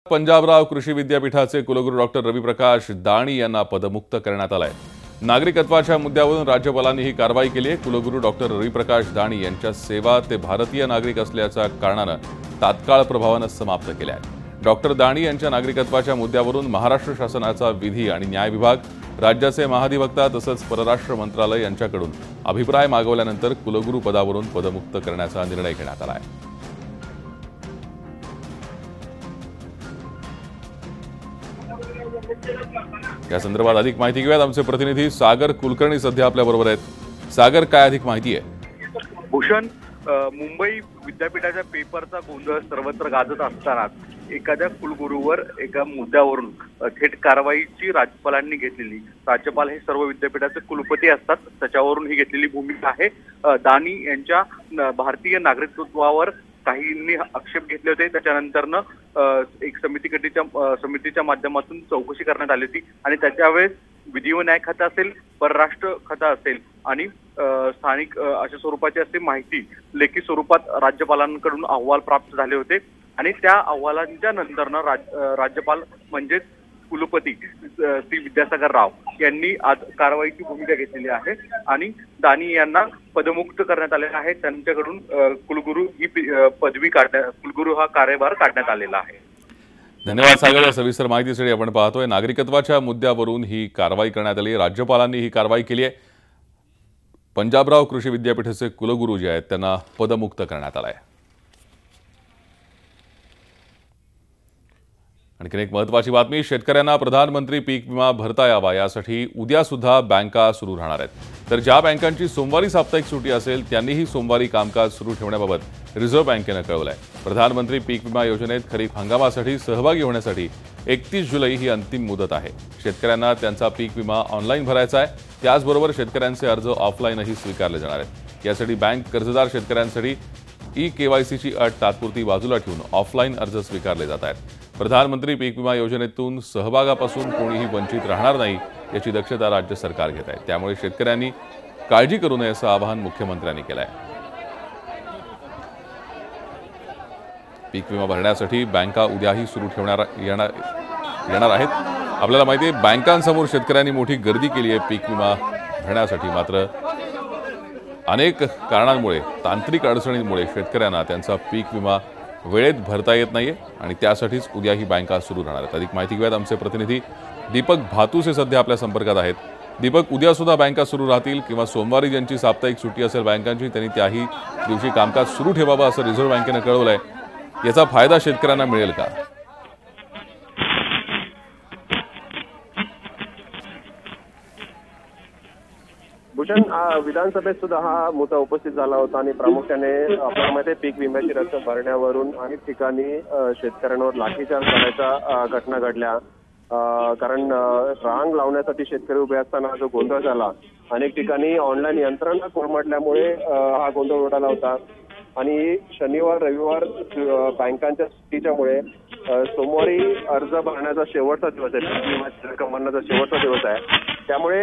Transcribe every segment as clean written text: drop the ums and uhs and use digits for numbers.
पंजाबराव कृषी विद्यापीठाचे कुलगुरू डॉक्टर रवी प्रकाश दाणी यांना पदमुक्त करण्यात आलंय। नागरिकत्वाच्या मुद्द्यावरून राज्यपालांनी ही कारवाई केली आहे। कुलगुरू डॉक्टर रवी प्रकाश दाणी यांच्या सेवा ते भारतीय नागरिक असल्याच्या कारणाने तात्काळ प्रभावाने समाप्त केल्या आहेत। डॉक्टर दाणी यांच्या नागरिकत्वाच्या मुद्द्यावरून महाराष्ट्र शासनाचा विधी आणि न्याय विभाग, राज्याचे महाधिवक्ता तसंच परराष्ट्र मंत्रालय यांच्याकडून अभिप्राय मागवल्यानंतर कुलगुरू पदावरून पदमुक्त करण्याचा निर्णय घेण्यात आला आहे। या संदर्भात अधिक माहिती घेऊयात। आमचे प्रतिनिधी सागर कुलकर्णी सध्या आपल्या बरोबर आहेत। सागर, काय अधिक माहिती आहे? भूषण, मुंबई विद्यापीठाच्या पेपरचा गोंधळ सर्वत्र गाजत असताना एखाद्या कुलगुरूवर एका मुद्द्यावरून थेट कारवाईची राज्यपालांनी घेतलेली, राज्यपाल हे सर्व विद्यापीठाचे कुलपती असतात, त्याच्यावरून ही घेतलेली भूमिका आहे। दाणी यांच्या भारतीय नागरिकत्वावर काहींनी आक्षेप घेतले होते, त्याच्यानंतरनं एक समितीच्या माध्यमातून चौकशी करण्यात आली होती आणि त्याच्या वेळेस विधी व न्याय खातं असेल, परराष्ट्र खातं असेल आणि स्थानिक अशा स्वरूपाची अशी माहिती लेखी स्वरूपात राज्यपालांकडून अहवाल प्राप्त झाले होते आणि त्या अहवालांच्या नंतरनं राज्यपाल म्हणजेच कुलपती श्री विद्यासागर राव यांनी आज कारवाईची भूमिका घेतलेली आहे आणि दाणी यांना पदमुक्त करण्यात आलेला आहे। त्यांच्याकडून कुलगुरू ही कुलगुरू हा कार्यभार काढण्यात आलेला आहे। धन्यवाद सागर, या सविस्तर माहितीसाठी। आपण पाहतोय नागरिकत्वाच्या मुद्द्यावरून ही कारवाई करण्यात आली। राज्यपालांनी ही कारवाई केली आहे। पंजाबराव कृषी विद्यापीठाचे कुलगुरू जे आहेत त्यांना पदमुक्त करण्यात आलं आहे। आणखी एक महत्त्वाची बातमी, शेतकऱ्यांना प्रधानमंत्री पीक विमा भरता यावा यासाठी उद्या सुद्धा बँका सुरू राहणार आहेत। तर ज्या बँकांची सोमवारी साप्ताहिक सुट्टी असेल त्यांनीही सोमवारी कामकाज सुरू ठेवण्याबाबत रिझर्व्ह बँकेनं कळवलं आहे। प्रधानमंत्री पीक विमा योजनेत खरीप हंगामासाठी सहभागी होण्यासाठी 31 जुलै ही अंतिम मुदत आहे। शेतकऱ्यांना त्यांचा पीक विमा ऑनलाईन भरायचा आहे, त्याचबरोबर शेतकऱ्यांचे अर्ज ऑफलाईनही स्वीकारले जाणार आहेत। यासाठी बँक कर्जदार शेतकऱ्यांसाठी KYCची अट तात्पुरती बाजूला ठेवून ऑफलाईन अर्ज स्वीकारले जात आहेत। प्रधानमंत्री पीक विमा योजनेतून सहभागापासून कोणीही वंचित राहणार नाही याची दक्षता राज्य सरकार घेत आहे। त्यामुळे शेतकऱ्यांनी काळजी करू नये असं आवाहन मुख्यमंत्र्यांनी केलं आहे। पीक विमा भरण्यासाठी बँका उद्याही सुरू येणार आहेत। आपल्याला माहिती आहे बँकांसमोर शेतकऱ्यांनी मोठी गर्दी केली आहे पीक विमा भरण्यासाठी, मात्र अनेक कारणांमुळे, तांत्रिक अडचणींमुळे शेतकऱ्यांना त्यांचा पीक विमा वेळेत भरता येत नाहीये आणि त्यासाठीच उद्या ही बँका सुरू राहणार आहेत। अधिक माहिती घेऊयात। आमचे प्रतिनिधी दीपक भातुसे सध्या आपल्या संपर्कात आहेत। दीपक, उद्या सुद्धा बँका सुरू राहतील किंवा सोमवारी ज्यांची साप्ताहिक सुट्टी असेल बँकांची त्यांनी त्याही दिवशी कामकाज सुरू ठेवावं असं रिझर्व्ह बँकेनं कळवलंय। याचा फायदा शेतकऱ्यांना मिळेल का? भूषण, विधानसभेत सुद्धा हा मुद्दा उपस्थित झाला होता आणि प्रामुख्याने आपल्याला माहिती आहे पीक विम्याची रक्कम भरण्यावरून अनेक ठिकाणी शेतकऱ्यांवर लाठीचार्ज करण्याच्या घटना घडल्या। कारण रांग लावण्यासाठी शेतकरी उभे असताना जो गोंधळ झाला, अनेक ठिकाणी ऑनलाईन यंत्रणा कोलमडल्यामुळे हा गोंधळ उडाला होता आणि शनिवार रविवार बँकांच्या सुट्टीच्यामुळे सोमवारी अर्ज भरण्याचा शेवटचा दिवस आहे, पीक विम्याची रक्कम भरण्याचा शेवटचा दिवस आहे। त्यामुळे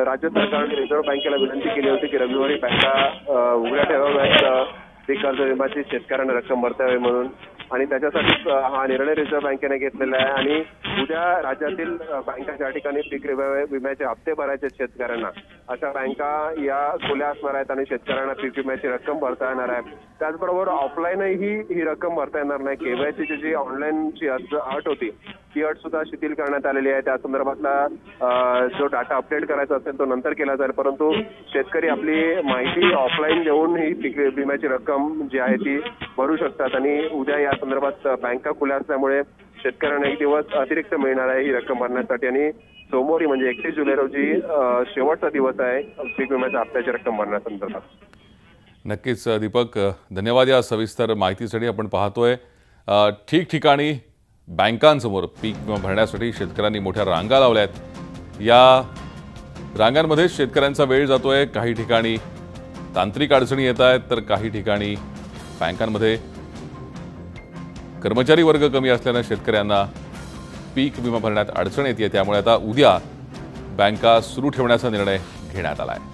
राज्य सरकारने रिझर्व्ह बँकेला विनंती केली होती की रविवारी बँका उघड्या ठेवाव्यात, पीक कर्ज विम्याची शेतकऱ्यांना रक्कम भरता यावी म्हणून, आणि त्याच्यासाठीच हा निर्णय रिझर्व्ह बँकेने घेतलेला आहे। आणि उद्या राज्यातील बँका ज्या ठिकाणी पीक विम्याचे हप्ते भरायचे शेतकऱ्यांना, अशा बँका या खुल्या असणार आहेत आणि शेतकऱ्यांना पीक विम्याची रक्कम भरता येणार आहे। त्याचबरोबर ऑफलाईनही ही रक्कम भरता येणार नाही। KYCची जी ऑनलाईनची अट होती ती अट सुद्धा शिथिल करण्यात आलेली आहे। त्या संदर्भातला जो डाटा अपडेट करायचा असेल तो नंतर केला जाईल, परंतु शेतकरी आपली माहिती ऑफलाईन देऊन ही पीक विम्याची रक्कम जी आहे ती भरू शकतात आणि उद्या या संदर्भात बँका खुल्या असल्यामुळे शेतकऱ्यांना एक दिवस अतिरिक्त मिळणार आहे ही रक्कम भरण्यासाठी आणि सोमवारी म्हणजे 31 जुलै रोजी शेवटचा दिवस आहे पीक विम्याच्या हप्त्याची रक्कम भरण्यासंदर्भात। नक्कीच दीपक, धन्यवाद या सविस्तर माहितीसाठी। आपण पाहतोय ठिकठिकाणी बँकांसमोर पीक विमा भरण्यासाठी शेतकऱ्यांनी मोठ्या रांगा लावल्या आहेत। या रांगांमध्ये शेतकऱ्यांचा वेळ जातोय, काही ठिकाणी तांत्रिक अडचणी येत आहेत तर काही ठिकाणी बँकांमध्ये कर्मचारी वर्ग कमी असल्याने शेतकऱ्यांना पीक विमा भरण्यात अडचण येते। त्यामुळे आता उद्या बँका सुरू ठेवण्याचा निर्णय घेण्यात आला आहे।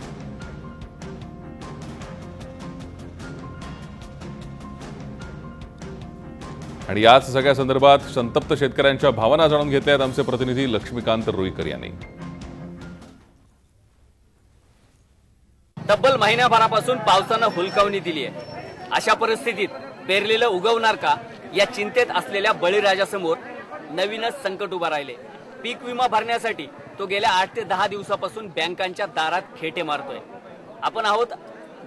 आणि याच सगळ्या संदर्भात संतप्त शेतकऱ्यांच्या भावना जाणून घेतल्या आहेत आमचे प्रतिनिधी लक्ष्मीकांत रुईकर यांनी। तब्बल महिन्याभरापासून पावसानं हुलकावणी दिली आहे। अशा परिस्थितीत पेरलेलं उगवणार का या चिंतेत असलेल्या बळीराजासमोर नवीनच संकट उभा राहिले। पीक विमा भरण्यासाठी तो गेल्या 8 ते 10 दिवसापासून बँकांच्या दारात खेटे मारतोय। आपण आहोत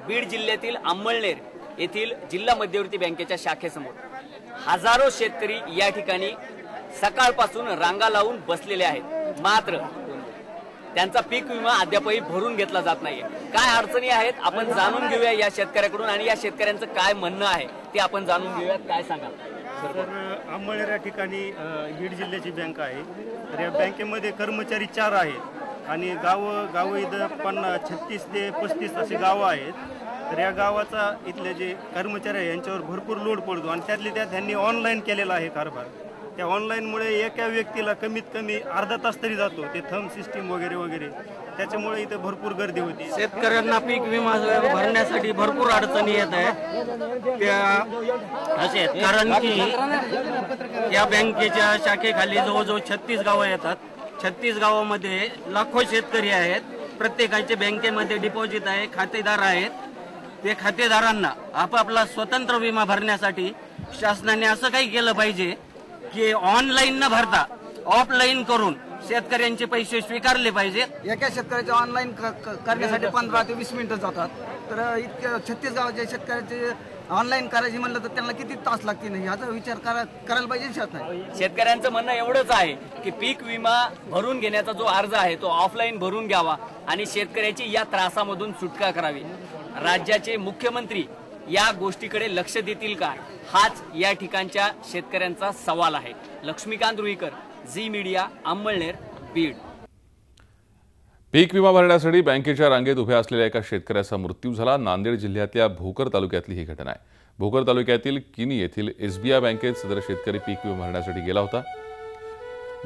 बीड जिल्ह्यातील अंमळनेर येथील जिल्हा मध्यवर्ती बँकेच्या शाखेसमोर। हजारो शेतकरी या ठिकाणी सकाळपासून रांगा लावून बसलेले आहेत, मात्र त्यांचा पीक विमा अद्यापही भरून घेतला जात नाहीये। काय अडचणी आहेत आपण जाणून घेऊया या शेतकऱ्याकडून आणि या शेतकऱ्यांचं काय म्हणणं आहे ते आपण जाणून घेऊया। काय सांगाल? तर अंमळनेर या ठिकाणी बीड जिल्ह्याची बँक आहे। तर या बँकेमध्ये कर्मचारी 4 आहेत आणि गाव इथं 36 ते 35 अशी गावं आहेत। तर या गावाचा इथले जे कर्मचारी आहे यांच्यावर भरपूर लोड पडतो आणि त्यातल्या त्यात त्यांनी ऑनलाईन केलेला आहे कारभार। त्या ऑनलाईनमुळे एका व्यक्तीला कमीत कमी अर्धा तास तरी जातो, ते थंब सिस्टीम वगैरे वगैरे, त्याच्यामुळे इथं भरपूर गर्दी होती। शेतकऱ्यांना पीक विमा भरण्यासाठी भरपूर अडचणी येत आहेत त्या असे, कारण की या बँकेच्या शाखेखाली जवळजवळ 36 गावं येतात। 36 गावामध्ये लाखो शेतकरी आहेत, प्रत्येकाचे बँकेमध्ये डिपॉझिट आहे, खातेदार आहेत। ते खातेदारांना आपापला स्वतंत्र विमा भरण्यासाठी शासनाने असं काही केलं पाहिजे की ऑनलाईन न भरता ऑफलाईन करून शेतकऱ्यांचे पैसे स्वीकारले पाहिजेत। एका शेतकऱ्याचे ऑनलाईन करण्यासाठी 15 ते 20 मिनिटं जातात, तर इतक्या 36 गावाच्या शेतकऱ्याचे ऑनलाईन करायची म्हणलं तर त्यांना किती तास लागतील याचा विचार करायला पाहिजे शासनाने। शेतकऱ्यांचं म्हणणं एवढंच आहे की पीक विमा भरून घेण्याचा जो अर्ज आहे तो ऑफलाईन भरून घ्यावा आणि शेतकऱ्याची या त्रासामधून सुटका करावी। राज्याचे मुख्यमंत्री या गोष्टीकडे लक्ष देतील का, हाच या ठिकाणच्या शेतकऱ्यांचा सवाल आहे। लक्ष्मीकांत रुईकर, झी मीडिया, अंमळनेर, बीड। पीक विमा भरण्यासाठी बँकेच्या रांगेत उभ्या असलेल्या एका शेतकऱ्याचा मृत्यू झाला। नांदेड जिल्ह्यातल्या भोकर तालुक्यातली ही घटना आहे। भोकर तालुक्यातील किनी येथील SBI बँकेत सदर शेतकरी पीक विमा भरण्यासाठी गेला होता।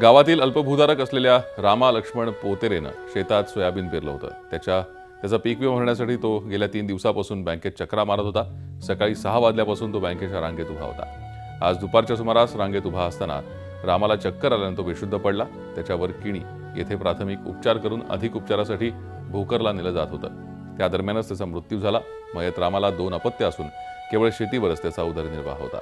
गावातील अल्पभूधारक असलेल्या रामा लक्ष्मण पोतेरेनं शेतात सोयाबीन पेरलं होतं। त्याचा पीक विमा भरण्यासाठी तो गेल्या 3 दिवसापासून बँकेत चक्रा मारत होता। सकाळी 6 वाजल्यापासून तो बँकेच्या रांगेत उभा होता। आज दुपारच्या सुमारास रांगेत उभा असताना रामाला चक्कर आल्यानं तो बेशुद्ध पडला। त्याच्यावर किणी येथे प्राथमिक उपचार करून अधिक उपचारासाठी भोकरला नेलं जात होतं। त्या दरम्यानच त्याचा मृत्यू झाला। मयत रामाला 2 अपत्य असून केवळ शेतीवरच त्याचा उदरनिर्वाह होता।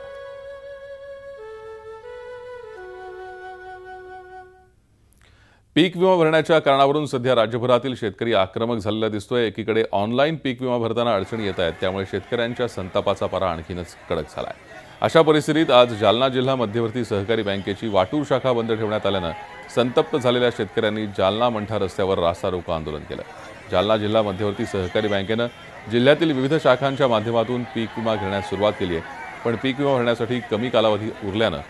पीक विमा भरण्याच्या कारणावरून सध्या राज्यभरातील शेतकरी आक्रमक झालेला दिसतोय। एकीकडे ऑनलाईन पीक विमा भरताना अडचणी येत आहेत, त्यामुळे शेतकऱ्यांच्या संतापाचा पारा आणखीनच कडक झालाय। अशा परिस्थितीत आज जालना जिल्हा मध्यवर्ती सहकारी बँकेची वाटूर शाखा बंद ठेवण्यात आल्यानं संतप्त झालेल्या शेतकऱ्यांनी जालना मंठा रस्त्यावर रास्ता रोको आंदोलन केलं। जालना जिल्हा मध्यवर्ती सहकारी बँकेनं जिल्ह्यातील विविध शाखांच्या माध्यमातून पीक विमा घेण्यास सुरुवात केली आहे, पण पीक विमा भरण्यासाठी कमी कालावधी उरल्यानं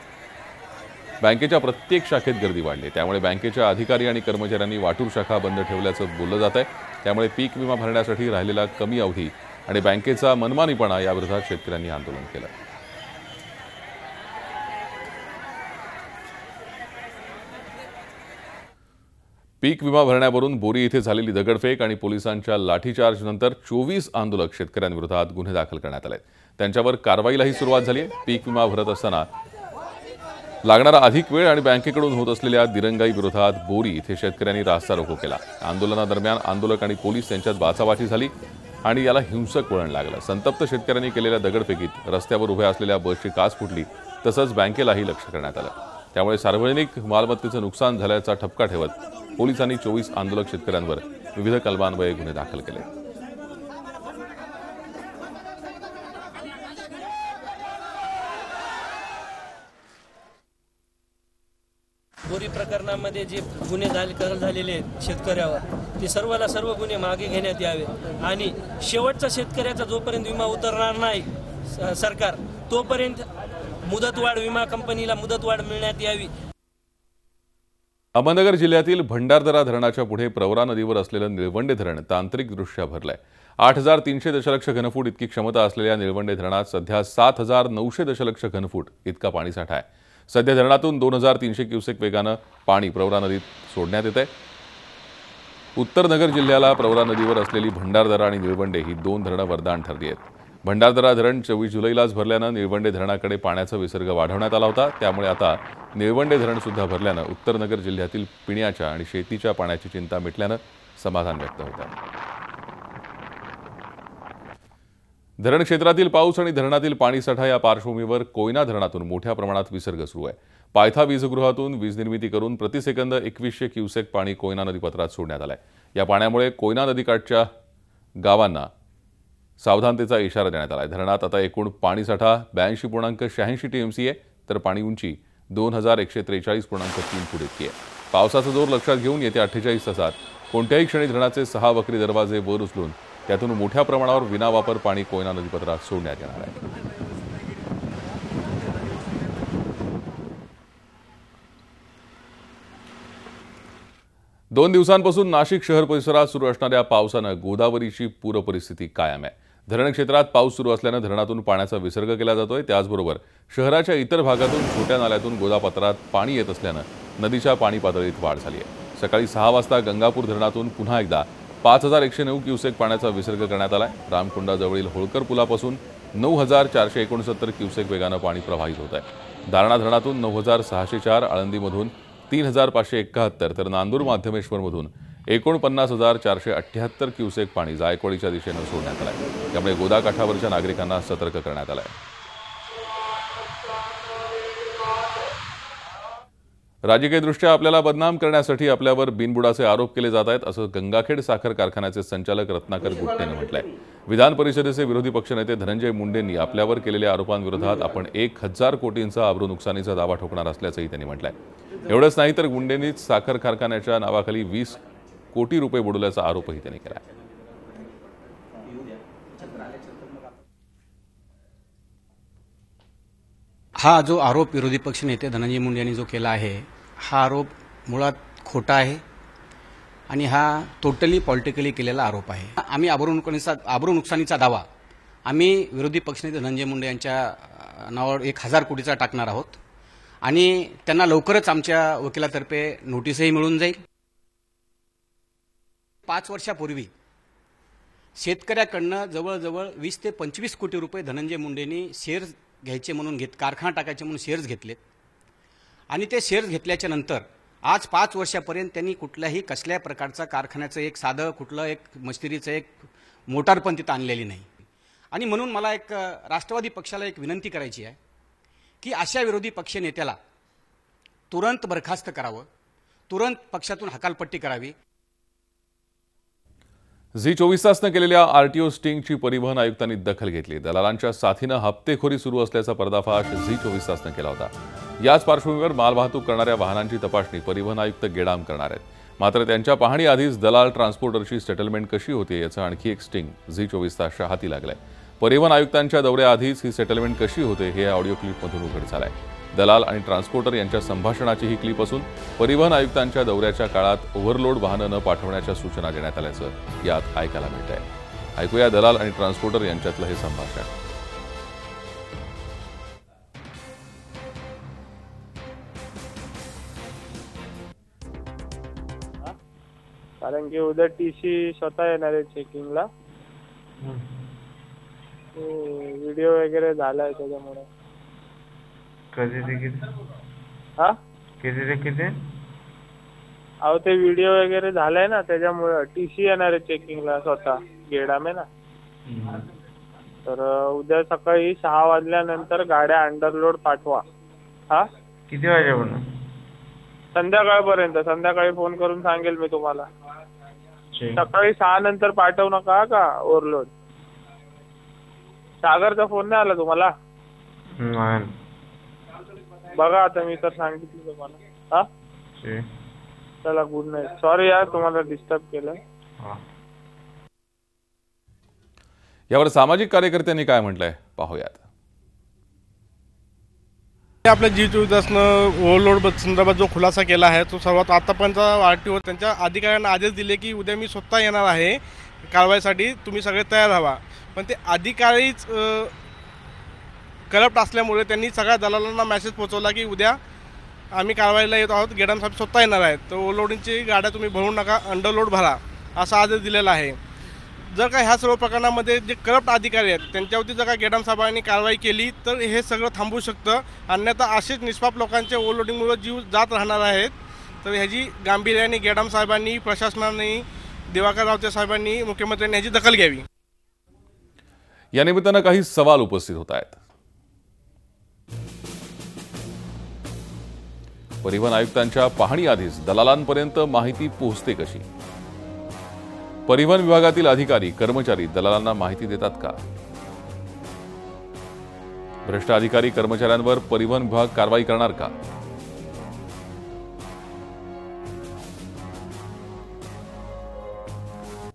बँकेच्या प्रत्येक शाखेत गर्दी वाढली। त्यामुळे बँकेच्या अधिकारी आणि कर्मचाऱ्यांनी वाटूर शाखा बंद ठेवल्याचं बोललं जात आहे। त्यामुळे पीक विमा भरण्यासाठी राहिलेला कमी अवधी आणि बँकेचा मनमानीपणा याविरोधात शेतकऱ्यांनी आंदोलन केलं। पीक विमा भरण्यावरून बोरी इथे झालेली दगडफेक आणि पोलिसांच्या लाठीचार्ज नंतर 24 आंदोलक शेतकऱ्यांविरोधात गुन्हे दाखल करण्यात आले। त्यांच्यावर कारवाईलाही सुरुवात झाली आहे। पीक विमा भरत असताना लागणारा अधिक वेळ आणि बँकेकडून होत असलेल्या दिरंगाई विरोधात बोरी इथे शेतकऱ्यांनी रास्ता रोको केला। आंदोलनादरम्यान आंदोलक आणि पोलीस यांच्यात बाचाबाची झाली आणि याला हिंसक वळण लागलं। संतप्त शेतकऱ्यांनी केलेल्या दगडफेकीत रस्त्यावर उभ्या असलेल्या बसची काच फुटली, तसंच बँकेलाही लक्ष्य करण्यात आलं। त्यामुळे सार्वजनिक मालमत्तेचं नुकसान झाल्याचा ठपका ठेवत पोलिसांनी 24 आंदोलक शेतकऱ्यांवर विविध कलमान्वये गुन्हे दाखल केले। बोरी प्रकरणामध्ये जे गुन्हे झालेले आहेत शेतकऱ्यावर, ते सर्व गुन्हे मागे घेण्यात यावे आणि शेवटचा शेतकऱ्याचा जोपर्यंत विमा उतरणार नाही सरकार, तोपर्यंत मुदतवाढ विमा कंपनीला मुदतवाढ मिळण्यात यावी। अहमदनगर जिल्ह्यातील भंडारदरा धरणाच्या पुढे प्रवरा नदीवर असलेलं निळवंडे धरण तांत्रिकदृष्ट्या भरलंय। 8300 दशलक्ष घनफूट इतकी क्षमता असलेल्या निळवंडे धरणात सध्या 7900 दशलक्ष घनफूट इतका पाणीसाठा आहे। सध्या धरणातून 2300 क्युसेक वेगानं पाणी प्रवरा नदीत सोडण्यात येत आहे। उत्तर नगर जिल्ह्याला प्रवरा नदीवर असलेली भंडारदरा आणि निळवंडे ही 2 धरणं वरदान ठरली आहेत। भंडारदरा धरण 24 जुलैलाच भरल्यानं निळवंडे धरणाकडे पाण्याचा विसर्ग वाढवण्यात आला होता। त्यामुळे आता निळवंडे धरण सुद्धा भरल्यानं उत्तरनगर जिल्ह्यातील पिण्याच्या आणि शेतीच्या पाण्याची चिंता मिटल्यानं समाधान व्यक्त होत आहे। धरण क्षेत्रातील पाऊस आणि धरणातील पाणीसाठा या पार्श्वभूमीवर कोयना धरणातून मोठ्या प्रमाणात विसर्ग सुरू आहे। पायथा वीजगृहातून वीज निर्मिती करून प्रतिसेकंद 2100 क्युसेक पाणी कोयना नदीपात्रात सोडण्यात आलंय। या पाण्यामुळे कोयना नदीकाठच्या गावांना सावधानतेचा इशारा देण्यात आलाय। धरणात आता एकूण पाणीसाठा 82.86 टीएमसी आहे, तर पाणी उंची 2143.3 फूट इतकी आहे। पावसाचा जोर लक्षात घेऊन येत्या 48 तासात कोणत्याही क्षणी धरणाचे 6 वक्री दरवाजे वर उचलून त्यातून मोठ्या प्रमाणावर विनावापर पाणी कोयना नदीपात्रात सोडण्यात येणार आहे। 2 दिवसांपासून नाशिक शहर परिसरात सुरू असणाऱ्या पावसानं गोदावरीची पूर परिस्थिती कायम आहे। धरण क्षेत्रात पाऊस सुरू असल्यानं धरणातून पाण्याचा विसर्ग केला जातोय। त्याचबरोबर शहराच्या इतर भागातून छोट्या नाल्यातून गोदापात्रात पाणी येत असल्यानं नदीच्या पाणी पातळीत वाढ झाली आहे। सकाळी 6 वाजता गंगापूर धरणातून पुन्हा एकदा 5109 क्युसेक पाण्याचा विसर्ग करण्यात आलाय। रामकुंडाजवळील होळकर पुलापासून 9469 क्युसेक वेगानं पाणी प्रवाहित होत आहे। दारणा धरणातून 9604, आळंदीमधून 3571, तर नांदूर माध्यमेश्वरमधून 49478 क्युसेक पाणी जायकवाडीच्या दिशेनं सोडण्यात आलंय। त्यामुळे गोदाकाठावरच्या नागरिकांना सतर्क करण्यात आलंय। राजकीयदृष्ट्या आपल्याला बदनाम करण्यासाठी आपल्यावर बिनबुडाचे आरोप केले जात आहेत, असं गंगाखेड साखर कारखान्याचे संचालक रत्नाकर गुट्टेने म्हटलंय। विधान परिषदेचे विरोधी पक्षनेते धनंजय मुंडेंनी आपल्यावर केलेल्या आरोपांविरोधात आपण 1000 कोटींचा अब्रू नुकसानीचा दावा ठोकणार असल्याचंही त्यांनी म्हटलंय। एवढंच नाही तर गुंडेंनीच साखर कारखान्याच्या नावाखाली 20 कोटी रुपये बुडवल्याचा आरोपही त्यांनी केला। हा जो आरोप विरोधी पक्षनेते धनंजय मुंडे यांनी जो केला आहे, हा आरोप मुळात खोटा आहे आणि हा टोटली पॉलिटिकली केलेला आरोप आहे। आम्ही अब्रू नुकसानीचा दावा आम्ही विरोधी पक्षनेते धनंजय मुंडे यांच्या नावावर 1000 कोटीचा टाकणार आहोत आणि त्यांना लवकरच आमच्या वकिलातर्फे नोटीसही मिळून जाईल। 5 वर्षापूर्वी शेतकऱ्याकडनं जवळजवळ 20 ते 25 कोटी रुपये धनंजय मुंडेंनी शेअर्स घ्यायचे म्हणून कारखाना टाकायचे म्हणून शेअर्स घेतलेत आणि ते शेअर्स घेतल्याच्या नंतर आज 5 वर्षापर्यंत त्यांनी कुठल्याही कसल्या प्रकारचा कारखान्याचं एक साधं कुठलं एक मशिनरीचं एक मोटार पण तिथं आणलेली नाही। आणि म्हणून मला एक राष्ट्रवादी पक्षाला एक विनंती करायची आहे की अशा विरोधी पक्ष नेत्याला तुरंत बरखास्त करावं, तुरंत पक्षातून हकालपट्टी करावी। झी24 तासनं केलेल्या आरटीओ स्टिंगची परिवहन आयुक्तांनी दखल घेतली। दलालांच्या साथीनं हप्तेखोरी सुरू असल्याचा पर्दाफाश झी24 तासनं केला होता। याच पार्श्वभूमीवर मालवाहतूक करणाऱ्या वाहनांची तपासणी परिवहन आयुक्त गेडाम करणार आहेत। मात्र त्यांच्या पाहणीआधीच दलाल ट्रान्सपोर्टरची सेटलमेंट कशी होते याचं आणखी एक स्टिंग झी24 तासच्या हाती लागलंय। परिवहन आयुक्तांच्या दौऱ्याआधीच ही सेटलमेंट कशी होते हे ऑडिओ क्लिपमधून उघड झालंय। दलाल आणि ट्रान्सपोर्टर यांच्या संभाषणाची ही क्लिप असून परिवहन आयुक्तांच्या दौऱ्याच्या काळात ओव्हरलोड वाहनं न पाठवण्याच्या सूचना देण्यात आल्याचं यात ऐकायला मिळतंय। ऐकूया दलाल आणि ट्रान्सपोर्टर यांच्यातलं हे संभाषण। कारण की उद्या टीसी स्वतः येणार आहे चेकिंगला, व्हिडिओ वगैरे झालाय त्याच्यामुळे। कधी ते किती? हा किती ते किती? अहो ते व्हिडिओ वगैरे झालाय ना, त्याच्यामुळे टीसी येणार आहे चेकिंगला स्वतः, गेडाम आहे ना। तर उद्या सकाळी 6 वाजल्यानंतर गाड्या अंडरलोड पाठवा। हा किती वाजेपर्यंत? संध्याकाळपर्यंत। संध्याकाळी फोन करून सांगेल मी तुम्हाला। सकाळी 6 नंतर पाठवू नका का ओव्हरलोड। सागरचा फोन नाही आला तुम्हाला? बघा आता मी तर सांगितलं तुम्हाला। हा चला, गुड नाईट। सॉरी यार तुम्हाला डिस्टर्ब केलं। यावर सामाजिक कार्यकर्त्यांनी काय म्हटलंय पाहूयात। आपल्या G24 तासनं ओव्हरलोड संदर्भात जो खुलासा केला आहे तो सर्वात आतापर्यंत आरटीओ त्यांच्या अधिकाऱ्यांना आदेश दिले की उद्या मी स्वतः येणार आहे कारवाईसाठी, तुम्ही सगळे तयार व्हा। पण ते अधिकारीच करप्ट असल्यामुळे त्यांनी सगळ्या दलालांना मेसेज पोहोचवला की उद्या आम्ही कारवाईला येत आहोत, गेडाम साहेब स्वतः येणार आहेत, तर ओव्हरलोडिंगची गाड्या तुम्ही भरू नका, अंडरलोड भरा असा आदेश दिलेला आहे। जर का ह्या सर्व प्रकरणामध्ये जे करप्ट अधिकारी आहेत त्यांच्यावरती जर का गेडाम साहेबांनी कारवाई केली तर हे सगळं थांबू शकतं, अन्यथा असेच निष्पाप लोकांच्या ओव्हरलोडिंगमुळे जीव जात राहणार आहेत. तर ह्याची गांभीर्याने गेडाम साहेबांनी, प्रशासनाने, दिवाकर रावते साहेबांनी, मुख्यमंत्र्यांनी ह्याची दखल घ्यावी. या निमित्तानं काही सवाल उपस्थित होत आहेत. परिवहन आयुक्तांच्या पाहणीआधीच दलालांपर्यंत माहिती पोहोचते कशी? परिवहन विभागातील अधिकारी, कर्मचारी दलालांना माहिती देतात का? भ्रष्ट अधिकारी, कर्मचाऱ्यांवर परिवहन विभाग कारवाई करणार का?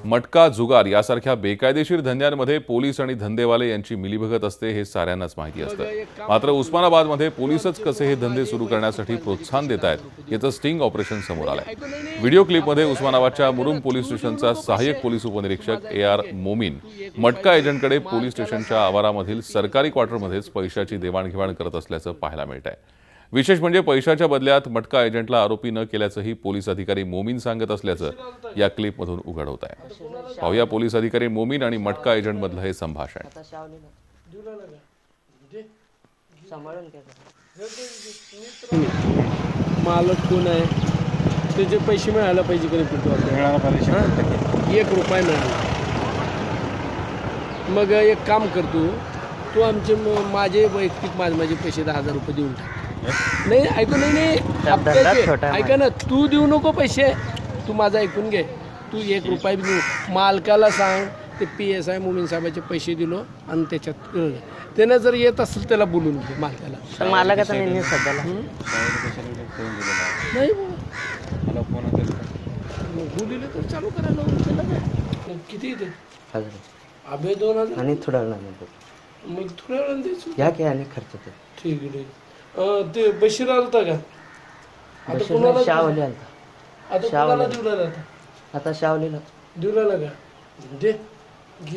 मटका, जुगार यासारख्या बेकायदेशीर धंद्यांमध्ये पोलीस आणि धंदेवाले यांची मिलीभगत असते हे साऱ्यांनाच माहिती असतं. मात्र उस्मानाबादमध्ये पोलीसच कसे हे धंदे सुरू करण्यासाठी प्रोत्साहन देत आहेत याचं स्टिंग ऑपरेशन समोर आलंय. व्हिडिओ क्लिपमध्ये उस्मानाबादच्या मुरुम पोलीस स्टेशनचा सहाय्यक पोलीस उपनिरीक्षक AR मोमीन मटका एजंटकडे पोलीस स्टेशनच्या आवारामधील सरकारी क्वार्टरमध्येच पैशाची देवाणघेवाण करत असल्याचं पाहायला मिळत आहे. विशेष म्हणजे पैशाच्या बदल्यात मटका एजंटला आरोपी न केल्याचंही पोलीस अधिकारी मोमीन सांगत असल्याचं या क्लिपमधून उघड होत आहे. पाहूया पोलीस अधिकारी मोमीन आणि मटका एजंट मधलं हे संभाषण. मालक कोण आहे, त्याचे पैसे मिळायला पाहिजे कधी मिळायला पाहिजे, 1 रुपया मिळाला. मग एक काम करतो, तू आमचे माझे वैयक्तिक माझे पैसे 10,000 रुपये देऊन टाक. नाही ऐकून नाही ऐका ना, तू देऊ नको पैसे, तू माझं ऐकून घे. तू 1 रुपया बी देऊ, मालकाला सांग ते PSI मोमीन साहेबाचे पैसे दिलो आणि त्याच्यात त्यानं जर येत असेल त्याला बोलून घे मालकाला. मालकाचा नाही सध्याला नाही बोलिले तर चालू करायला किती येते? अभे 2,000 आणि थोडा वेळ मग थोड्या वेळानं द्यायचं. घ्या की आणि खर्च ते. ठीक आहे. ते बशीर आलता का? आता कोणाला शावली आलता? आता कोणाला देऊ राहिला? आता शावलीला देऊ राहिला का? दे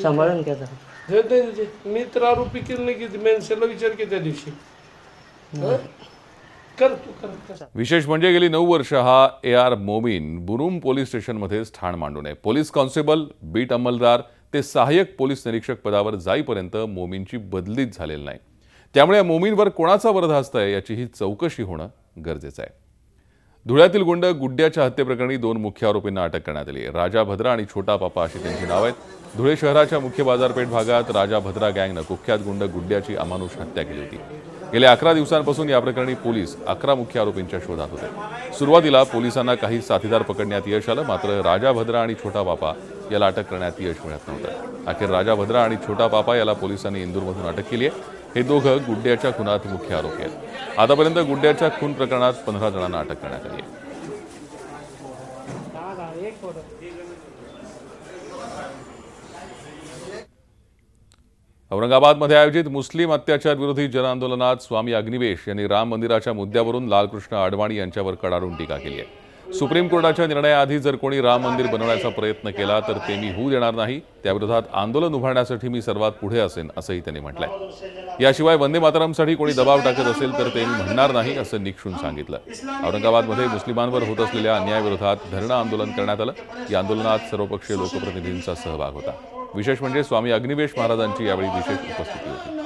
सांभाळून घ्या जरा. दे. मी तर आरोपी केलं नाही की मेन्सला विचार की त्या दिवशी कर तू कर. विशेष म्हणजे गेली 9 वर्ष हा AR मोमीन बुरुम पोलीस स्टेशनमध्ये ठाण मांडून आहे. पोलीस कॉन्स्टेबल, बीट अंमलदार ते सहाय्यक पोलीस निरीक्षक पदावर जाईपर्यंत मोमीनची बदलीच झालेली नाही. त्यामुळे या मोमीनवर कोणाचा बरदास्त आहे याचीही चौकशी होणं गरजेचं आहे. धुळ्यातील गुंड गुड्ड्याच्या हत्येप्रकरणी 2 मुख्य आरोपींना अटक करण्यात आली आहे. राजा भद्रा आणि छोटा पापा अशी त्यांची नावं आहेत. धुळे शहराच्या मुख्य बाजारपेठ भागात राजा भद्रा गँगनं कुख्यात गुंड गुड्ड्याची अमानुष हत्या केली होती. गेल्या 11 दिवसांपासून या प्रकरणी पोलीस 11 मुख्य आरोपींच्या शोधात होते. सुरुवातीला पोलिसांना काही साथीदार पकडण्यात यश आलं, मात्र राजा भद्रा आणि छोटा पापा याला अटक करण्यात यश मिळत नव्हतं. अखेर राजा भद्रा आणि छोटा पापा याला पोलिसांनी इंदूरमधून अटक केली आहे. हे दोघं गुड्ड्याच्या खुनात मुख्य आरोपी आहेत. आतापर्यंत गुड्ड्याच्या खून प्रकरणात 15 जणांना अटक करण्यात आली आहे. औरंगाबादमध्ये आयोजित मुस्लिम अत्याचार विरोधी जनआंदोलनात स्वामी अग्निवेश यांनी राम मंदिराच्या मुद्द्यावरून लालकृष्ण अडवाणी यांच्यावर कडाडून टीका केली आहे. सुप्रीम कोर्टाच्या निर्णयाआधी जर कोणी राम मंदिर बनवण्याचा प्रयत्न केला तर ते मी होऊ देणार नाही. त्याविरोधात आंदोलन उभारण्यासाठी मी सर्वात पुढे असेन असंही त्यांनी म्हटलंय. याशिवाय वंदे मातरमसाठी कोणी दबाव टाकत असेल तर ते मी म्हणणार नाही असं निक्षून सांगितलं. औरंगाबादमध्ये मुस्लिमांवर होत असलेल्या अन्यायाविरोधात धरणं आंदोलन करण्यात आलं. या आंदोलनात सर्वपक्षीय लोकप्रतिनिधींचा सहभाग होता. विशेष म्हणजे स्वामी अग्निवेश महाराजांची यावेळी विशेष उपस्थिती होती.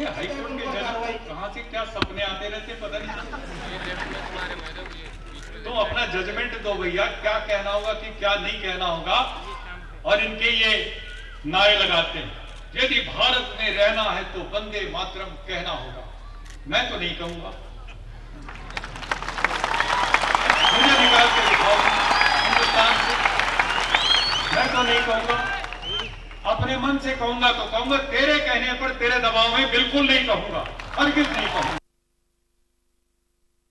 हाईकोर्ट के जज कहां से क्या सपने आते रहते पता नहीं. तो अपना जजमेंट दो भैया, क्या कहना होगा कि क्या नहीं कहना होगा. और इनके ये नारे लगाते हैं यदि भारत में रहना है तो वंदे मातरम कहना होगा. मैं तो नहीं कहूंगा, मुझे निकाल के दिखाओ हिंदुस्तान से. मैं तो नहीं कहूंगा, अपने मन से कहूंगा तो कहूंगा, तेरे कहने पर तेरे दबाव में बिल्कुल नहीं कहूंगा, हरगिज नहीं कहूंगा.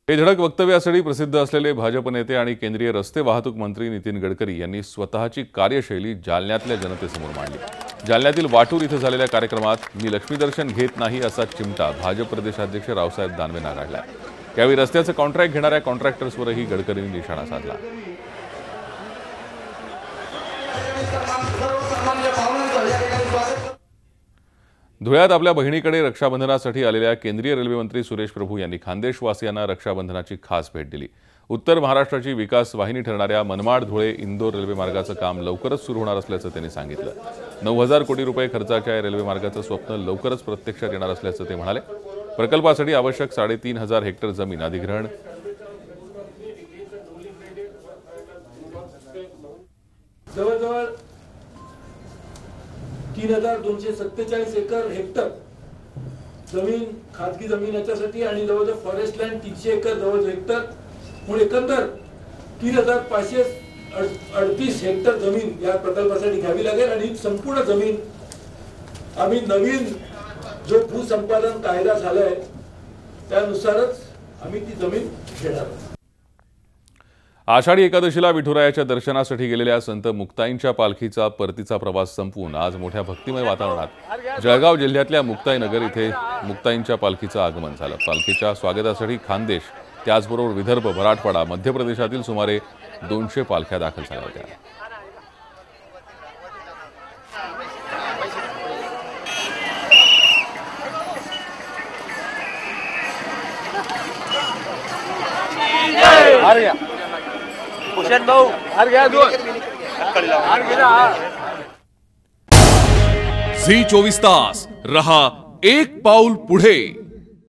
हे धडक वक्तव्यासाठी प्रसिद्ध असलेले भाजप नेते आणि केंद्रीय रस्ते वाहतूक मंत्री नितीन गडकरी यांनी स्वतःची कार्यशैली जालन्यातल्या जनतेसमोर मांडली. जालन्यातील वाटूर इथं झालेल्या कार्यक्रमात मी लक्ष्मीदर्शन घेत नाही असा चिमटा भाजप प्रदेशाध्यक्ष रावसाहेब दानवेंना काढला. यावेळी रस्त्याचं कॉन्ट्रॅक्ट घेणाऱ्या कॉन्ट्रॅक्टर्सवरही गडकरींनी निशाणा साधला. धुळ्यात आपल्या बहिणीकडे रक्षाबंधनासाठी आलेल्या केंद्रीय रेल्वे मंत्री सुरेश प्रभू यांनी खान्देशवासियांना रक्षाबंधनाची खास भेट दिली. उत्तर महाराष्ट्राची विकास वाहिनी ठरणाऱ्या मनमाड धुळे इंदोर रेल्वे मार्गाचं काम लवकरच सुरू होणार असल्याचं त्यांनी सांगितलं. 9,000 कोटी रुपये खर्चाच्या या रेल्वे मार्गाचं स्वप्न लवकरच प्रत्यक्षात येणार असल्याचं ते म्हणाले. प्रकल्पासाठी आवश्यक 3,500 हेक्टर जमीन अधिग्रहण जवळजवळ 3,247 हेक्टर जमीन खाजगी जमीन याच्यासाठी आणि जवळजवळ फॉरेस्ट लँड 300 एकर जवळजवळ हेक्टर म्हणून एकंदर 3,538 हेक्टर जमीन या प्रकल्पासाठी घ्यावी लागेल. आणि संपूर्ण जमीन आम्ही नवीन जो भूसंपादन कायदा झालाय त्यानुसारच आम्ही ती जमीन घेणार. आषाढी एकादशीला विठुरायाच्या दर्शनासाठी गेलेल्या संत मुक्ताईंच्या पालखीचा परतीचा प्रवास संपवून आज मोठ्या भक्तिमय वातावरणात जळगाव जिल्ह्यातल्या मुक्ताईनगर इथे मुक्ताईंच्या पालखीचं आगमन झालं. पालखीच्या स्वागतासाठी खानदेश त्याचबरोबर विदर्भ, मराठवाडा, मध्य प्रदेशातील सुमारे 200 पालख्या दाखल झाल्या होत्या. झी 24 तास रहा एक पाऊल पुढे.